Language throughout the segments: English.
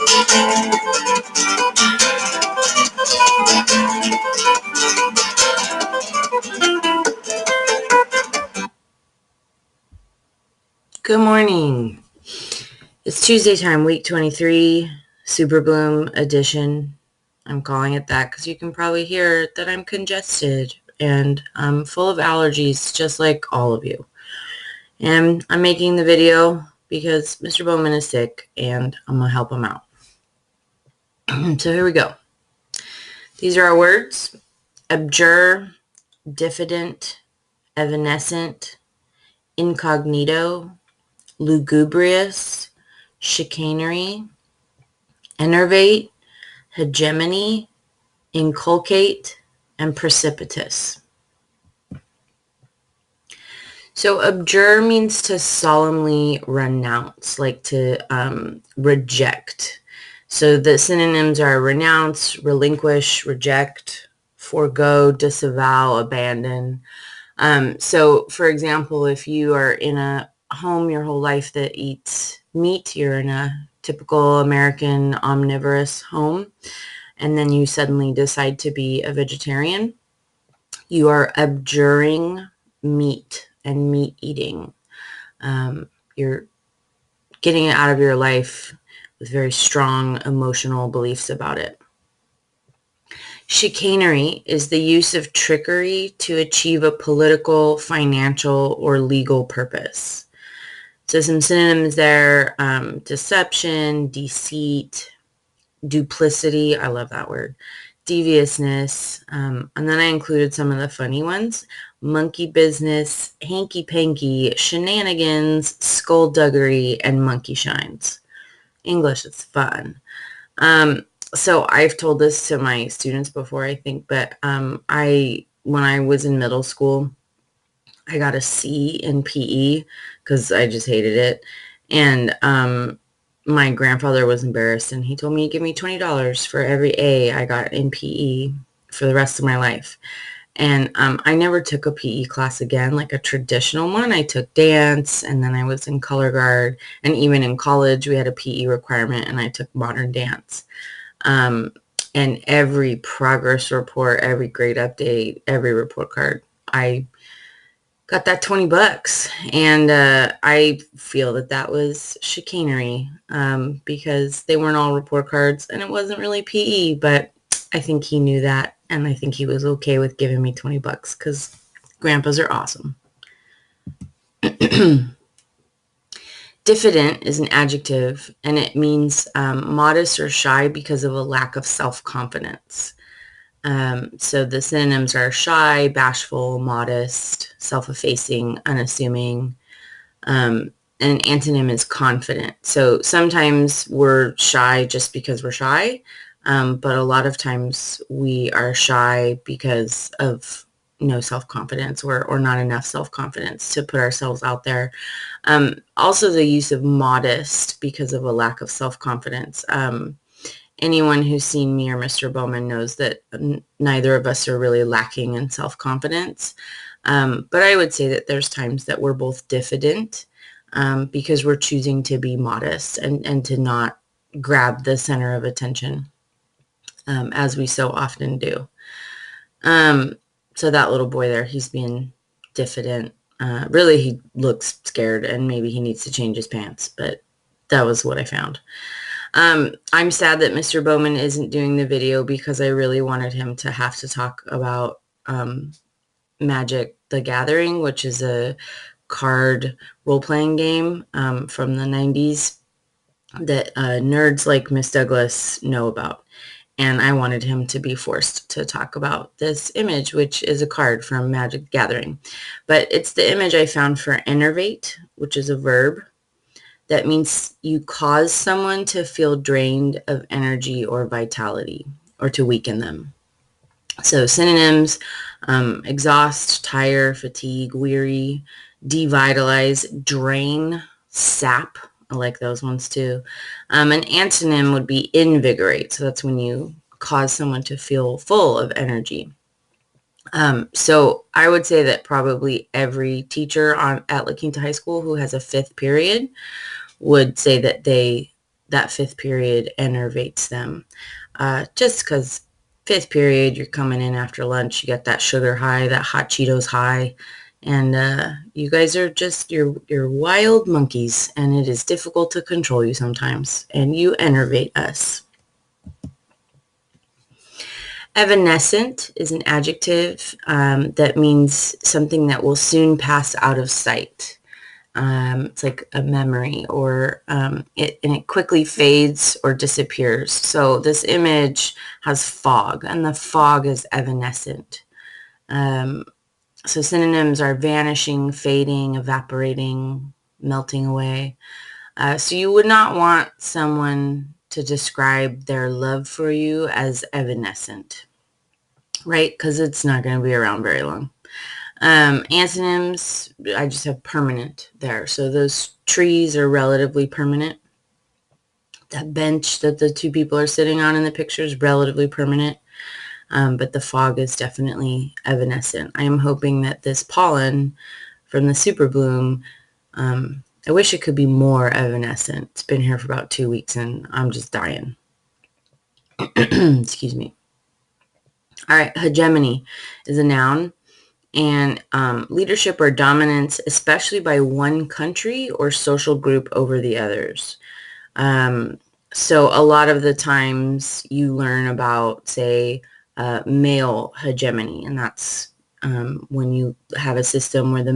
Good morning. It's Tuesday time, week 23, Super Bloom edition. I'm calling it that because you can probably hear that I'm congested and I'm full of allergies, just like all of you. And I'm making the video because Mr. Bowman is sick and I'm going to help him out. So here we go. These are our words: abjure, diffident, evanescent, incognito, lugubrious, chicanery, enervate, hegemony, inculcate, and precipitous. So abjure means to solemnly renounce, like to reject. So the synonyms are renounce, relinquish, reject, forego, disavow, abandon. So for example, if you are in a home your whole life that eats meat, you're in a typical American omnivorous home, and then you suddenly decide to be a vegetarian, you are abjuring meat and meat eating. You're getting it out of your life with very strong emotional beliefs about it. Chicanery is the use of trickery to achieve a political, financial, or legal purpose. So some synonyms there: deception, deceit, duplicity, I love that word, deviousness, and then I included some of the funny ones: monkey business, hanky-panky, shenanigans, skullduggery, and monkey shines. English is fun. So I've told this to my students before, I think, but when I was in middle school, I got a C in PE because I just hated it. And my grandfather was embarrassed, and he told me to give me $20 for every A I got in PE for the rest of my life. And I never took a PE class again, like a traditional one. I took dance, and then I was in color guard. And even in college, we had a PE requirement, and I took modern dance. And every progress report, every grade update, every report card, I got that $20. And I feel that was chicanery because they weren't all report cards and it wasn't really PE, but I think he knew that, and I think he was okay with giving me $20 because grandpas are awesome. Diffident is an adjective, and it means modest or shy because of a lack of self-confidence. So the synonyms are shy, bashful, modest, self-effacing, unassuming. And an antonym is confident. So sometimes we're shy just because we're shy, but a lot of times we are shy because of no self-confidence or not enough self-confidence to put ourselves out there. Also the use of modest because of a lack of self-confidence. Anyone who's seen me or Mr. Bowman knows that neither of us are really lacking in self-confidence. But I would say that there's times that we're both diffident because we're choosing to be modest and to not grab the center of attention as we so often do. So that little boy there, he's being diffident. Really, he looks scared and maybe he needs to change his pants, but that was what I found. I'm sad that Mr. Bowman isn't doing the video because I really wanted him to have to talk about Magic: The Gathering, which is a card role-playing game from the 90s that nerds like Miss Douglas know about. And I wanted him to be forced to talk about this image, which is a card from Magic: The Gathering. But it's the image I found for enervate, which is a verb. That means you cause someone to feel drained of energy or vitality, or to weaken them. So synonyms: exhaust, tire, fatigue, weary, devitalize, drain, sap. I like those ones too. An antonym would be invigorate. So that's when you cause someone to feel full of energy. So I would say that probably every teacher at La Quinta High School who has a fifth period would say that they that fifth period enervates them. Just because fifth period, you're coming in after lunch, you got that sugar high, that hot Cheetos high, and you guys are just, you're wild monkeys, and it is difficult to control you sometimes, and you enervate us. Evanescent is an adjective that means something that will soon pass out of sight. It's like a memory, or it quickly fades or disappears. So this image has fog, and the fog is evanescent. So synonyms are vanishing, fading, evaporating, melting away. So you would not want someone to describe their love for you as evanescent, right? Because it's not going to be around very long. Antonyms, I just have permanent there. So those trees are relatively permanent. That bench that the two people are sitting on in the picture is relatively permanent. But the fog is definitely evanescent. I am hoping that this pollen from the super bloom, I wish it could be more evanescent. It's been here for about 2 weeks and I'm just dying. Excuse me. All right, hegemony is a noun, and leadership or dominance, especially by one country or social group over the others. So a lot of the times you learn about, say, male hegemony, and that's when you have a system where the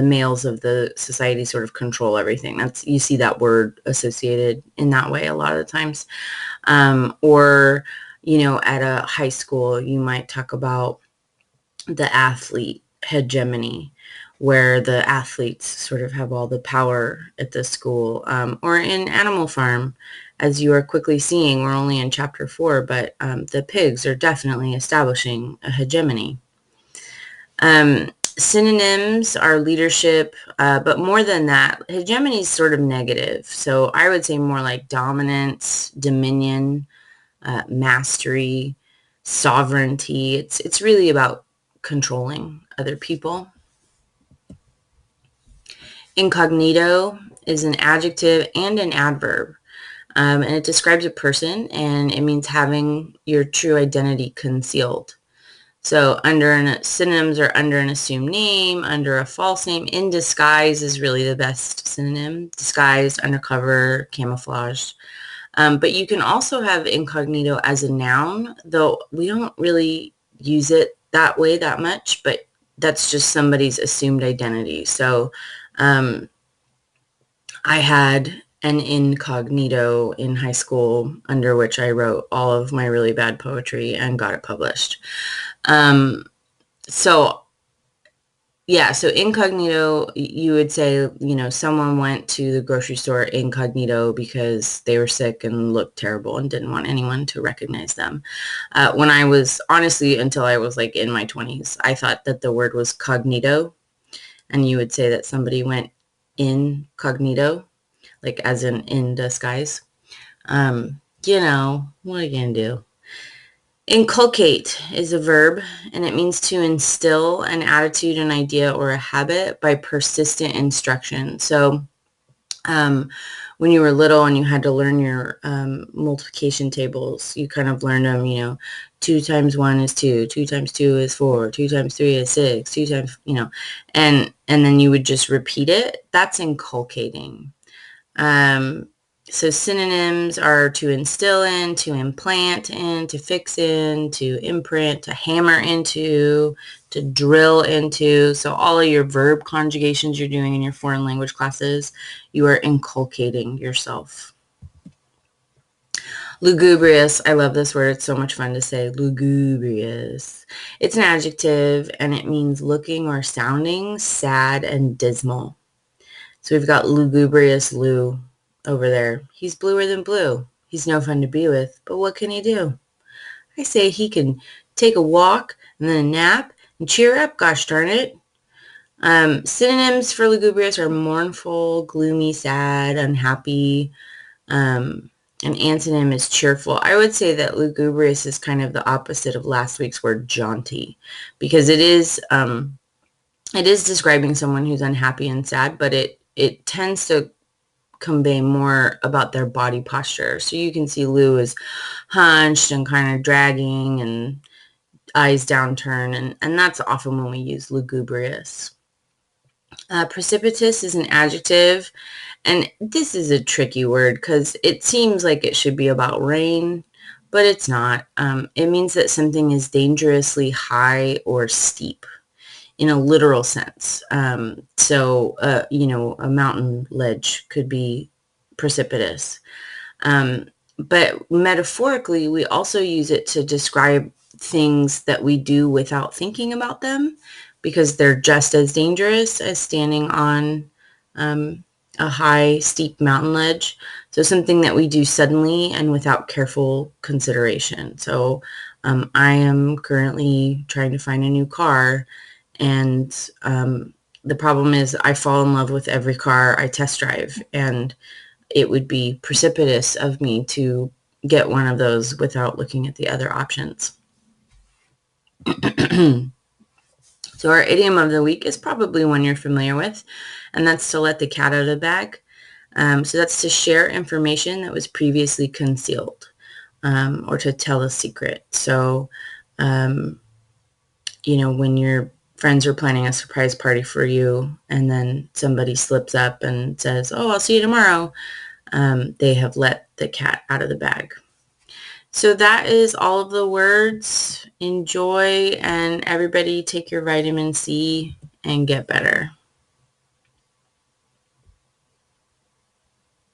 males of the society sort of control everything. You see that word associated in that way a lot of the times. Or, at a high school, you might talk about the athlete hegemony, where the athletes sort of have all the power at the school. Or in Animal Farm, as you are quickly seeing, we're only in chapter 4, but the pigs are definitely establishing a hegemony. Synonyms are leadership, but more than that, hegemony is sort of negative. So I would say more like dominance, dominion, mastery, sovereignty. It's really about controlling other people. Incognito is an adjective and an adverb, and it describes a person, and it means having your true identity concealed. So synonyms are under an assumed name, under a false name. In disguise is really the best synonym. Disguised, undercover, camouflaged. But you can also have incognito as a noun, though we don't really use it that way that much, but that's just somebody's assumed identity. So I had an incognito in high school under which I wrote all of my really bad poetry and got it published. So incognito, you would say, someone went to the grocery store incognito because they were sick and looked terrible and didn't want anyone to recognize them. When I was, honestly, until I was like in my 20s, I thought that the word was cognito, and you would say that somebody went incognito, like as in disguise. What are you going to do? Inculcate is a verb, and it means to instill an attitude, an idea, or a habit by persistent instruction. So when you were little and you had to learn your multiplication tables, you kind of learned them, 2 times 1 is 2, 2 times 2 is 4, 2 times 3 is 6, 2 times, and then you would just repeat it. That's inculcating. So synonyms are to instill in, to implant in, to fix in, to imprint, to hammer into, to drill into. So all of your verb conjugations you're doing in your foreign language classes, you are inculcating yourself. Lugubrious. I love this word. It's so much fun to say. Lugubrious. It's an adjective, and it means looking or sounding sad and dismal. So we've got lugubrious Lou over there. He's bluer than blue. He's no fun to be with, but what can he do? I say he can take a walk and then a nap and cheer up, gosh darn it. Synonyms for lugubrious are mournful, gloomy, sad, unhappy. An antonym is cheerful. I would say that lugubrious is kind of the opposite of last week's word jaunty, because it is describing someone who's unhappy and sad, but it tends to convey more about their body posture. So you can see Lou is hunched and kind of dragging and eyes downturn, and that's often when we use lugubrious. Precipitous is an adjective, and this is a tricky word because it seems like it should be about rain, but it's not. It means that something is dangerously high or steep in a literal sense. A mountain ledge could be precipitous. But metaphorically, we also use it to describe things that we do without thinking about them because they're just as dangerous as standing on a high, steep mountain ledge. So something that we do suddenly and without careful consideration. So I am currently trying to find a new car, and the problem is I fall in love with every car I test drive, and it would be precipitous of me to get one of those without looking at the other options. So our idiom of the week is probably one you're familiar with, and that's to let the cat out of the bag. So that's to share information that was previously concealed, or to tell a secret. So, when your friends are planning a surprise party for you and then somebody slips up and says, "Oh, I'll see you tomorrow," they have let the cat out of the bag. So that is all of the words. Enjoy, and everybody take your vitamin C and get better.